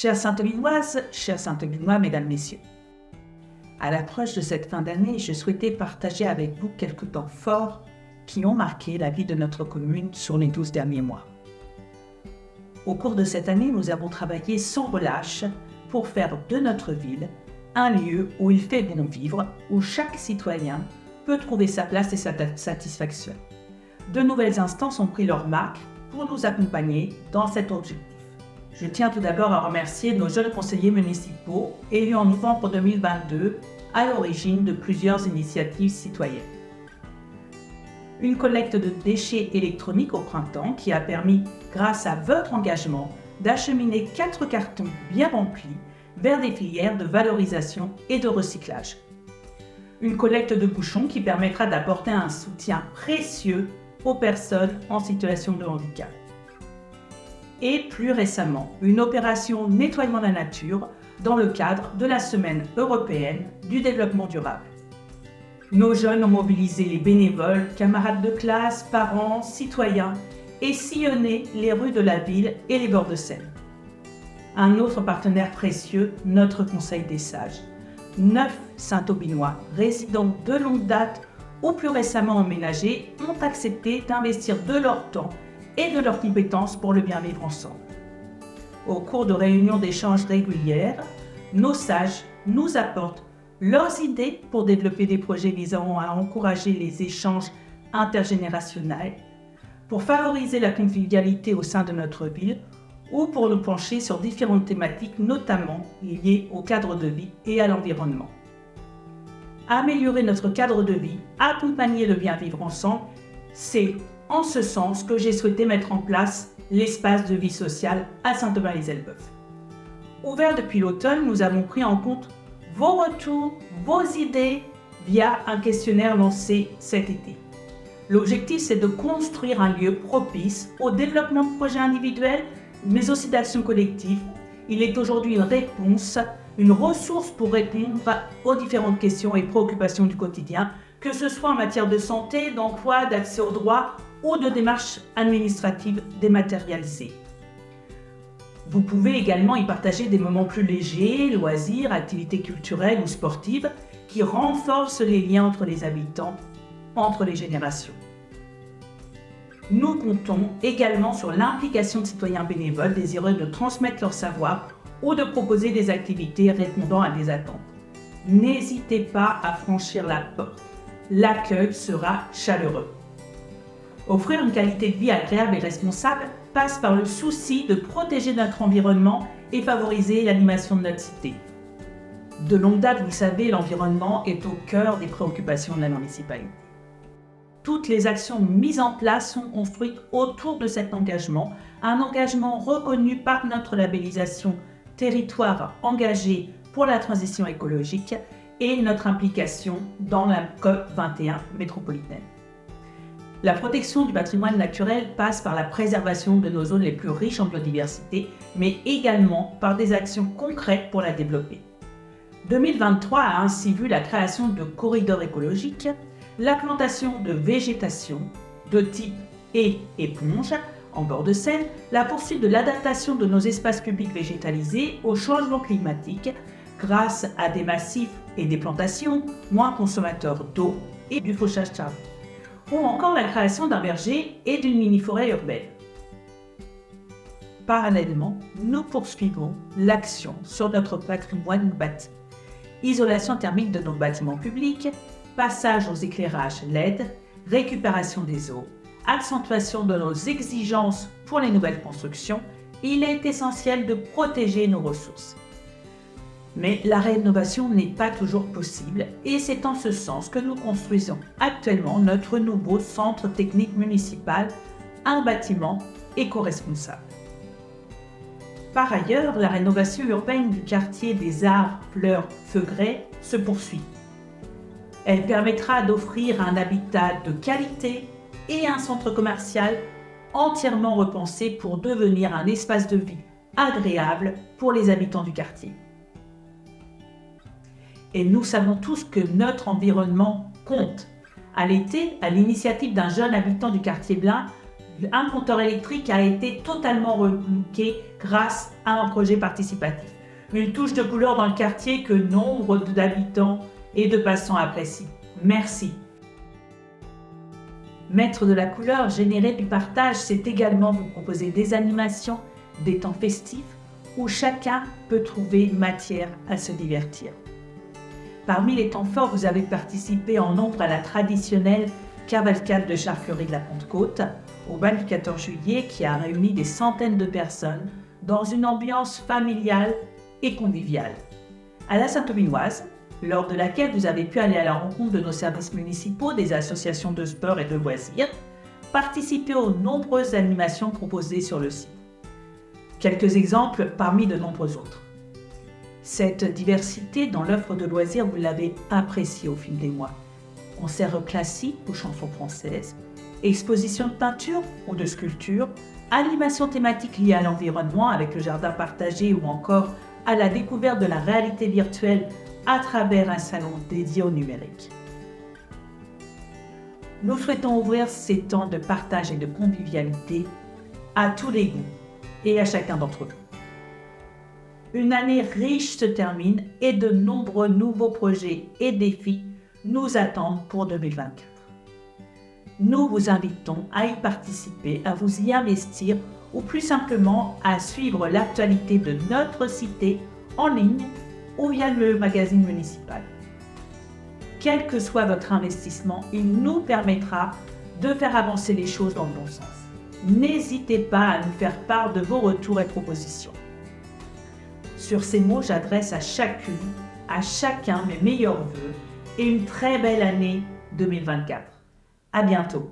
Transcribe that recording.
Chères Saint-Aubinoises, chers Saint-Aubinois, mesdames, messieurs, à l'approche de cette fin d'année, je souhaitais partager avec vous quelques temps forts qui ont marqué la vie de notre commune sur les 12 derniers mois. Au cours de cette année, nous avons travaillé sans relâche pour faire de notre ville un lieu où il fait bon vivre, où chaque citoyen peut trouver sa place et sa satisfaction. De nouvelles instances ont pris leur marque pour nous accompagner dans cet objectif. Je tiens tout d'abord à remercier nos jeunes conseillers municipaux élus en novembre 2022 à l'origine de plusieurs initiatives citoyennes. Une collecte de déchets électroniques au printemps qui a permis, grâce à votre engagement, d'acheminer 4 cartons bien remplis vers des filières de valorisation et de recyclage. Une collecte de bouchons qui permettra d'apporter un soutien précieux aux personnes en situation de handicap. Et plus récemment, une opération nettoiement de la nature dans le cadre de la Semaine européenne du développement durable. Nos jeunes ont mobilisé les bénévoles, camarades de classe, parents, citoyens et sillonné les rues de la ville et les bords de Seine. Un autre partenaire précieux, notre Conseil des Sages. 9 Saint-Aubinois, résidents de longue date ou plus récemment emménagés, ont accepté d'investir de leur temps et de leurs compétences pour le bien vivre ensemble. Au cours de réunions d'échanges régulières, nos sages nous apportent leurs idées pour développer des projets visant à encourager les échanges intergénérationnels, pour favoriser la convivialité au sein de notre ville ou pour nous pencher sur différentes thématiques, notamment liées au cadre de vie et à l'environnement. Améliorer notre cadre de vie, accompagner le bien vivre ensemble, c'est en ce sens que j'ai souhaité mettre en place l'espace de vie sociale à Saint-Thomas-les-Elbeuf. Ouvert depuis l'automne, nous avons pris en compte vos retours, vos idées via un questionnaire lancé cet été. L'objectif, c'est de construire un lieu propice au développement de projets individuels, mais aussi d'actions collectives. Il est aujourd'hui une réponse, une ressource pour répondre aux différentes questions et préoccupations du quotidien, que ce soit en matière de santé, d'emploi, d'accès aux droits ou de démarches administratives dématérialisées. Vous pouvez également y partager des moments plus légers, loisirs, activités culturelles ou sportives qui renforcent les liens entre les habitants, entre les générations. Nous comptons également sur l'implication de citoyens bénévoles désireux de transmettre leur savoir ou de proposer des activités répondant à des attentes. N'hésitez pas à franchir la porte. L'accueil sera chaleureux. Offrir une qualité de vie agréable et responsable passe par le souci de protéger notre environnement et favoriser l'animation de notre cité. De longue date, vous le savez, l'environnement est au cœur des préoccupations de la municipalité. Toutes les actions mises en place sont construites autour de cet engagement, un engagement reconnu par notre labellisation Territoire engagé pour la transition écologique et notre implication dans la COP 21 métropolitaine. La protection du patrimoine naturel passe par la préservation de nos zones les plus riches en biodiversité, mais également par des actions concrètes pour la développer. 2023 a ainsi vu la création de corridors écologiques, la plantation de végétation de type haies éponge en bord de Seine, la poursuite de l'adaptation de nos espaces publics végétalisés au changement climatique grâce à des massifs et des plantations moins consommateurs d'eau et du fauchage tardif, ou encore la création d'un verger et d'une mini-forêt urbaine. Parallèlement, nous poursuivons l'action sur notre patrimoine bâti. Isolation thermique de nos bâtiments publics, passage aux éclairages LED, récupération des eaux, accentuation de nos exigences pour les nouvelles constructions, il est essentiel de protéger nos ressources. Mais la rénovation n'est pas toujours possible et c'est en ce sens que nous construisons actuellement notre nouveau centre technique municipal, un bâtiment éco-responsable. Par ailleurs, la rénovation urbaine du quartier des Arts, Fleurs, Feugrets se poursuit. Elle permettra d'offrir un habitat de qualité et un centre commercial entièrement repensé pour devenir un espace de vie agréable pour les habitants du quartier. Et nous savons tous que notre environnement compte. À l'été, à l'initiative d'un jeune habitant du quartier Blain, un compteur électrique a été totalement relooké grâce à un projet participatif. Une touche de couleur dans le quartier que nombre d'habitants et de passants apprécient. Merci. Mettre de la couleur, générer du partage, c'est également vous proposer des animations, des temps festifs où chacun peut trouver une matière à se divertir. Parmi les temps forts, vous avez participé en nombre à la traditionnelle cavalcade de charcuterie de la Pentecôte, au bal du 14 juillet qui a réuni des centaines de personnes dans une ambiance familiale et conviviale. À la Saint-Aubinoise, lors de laquelle vous avez pu aller à la rencontre de nos services municipaux, des associations de sport et de loisirs, participer aux nombreuses animations proposées sur le site. Quelques exemples parmi de nombreux autres. Cette diversité dans l'offre de loisirs, vous l'avez appréciée au fil des mois. Concerts classiques ou chansons françaises, expositions de peinture ou de sculpture, animations thématiques liées à l'environnement avec le jardin partagé ou encore à la découverte de la réalité virtuelle à travers un salon dédié au numérique. Nous souhaitons ouvrir ces temps de partage et de convivialité à tous les goûts et à chacun d'entre vous. Une année riche se termine et de nombreux nouveaux projets et défis nous attendent pour 2024. Nous vous invitons à y participer, à vous y investir ou plus simplement à suivre l'actualité de notre cité en ligne ou via le magazine municipal. Quel que soit votre investissement, il nous permettra de faire avancer les choses dans le bon sens. N'hésitez pas à nous faire part de vos retours et propositions. Sur ces mots, j'adresse à chacune, à chacun mes meilleurs vœux et une très belle année 2024. À bientôt.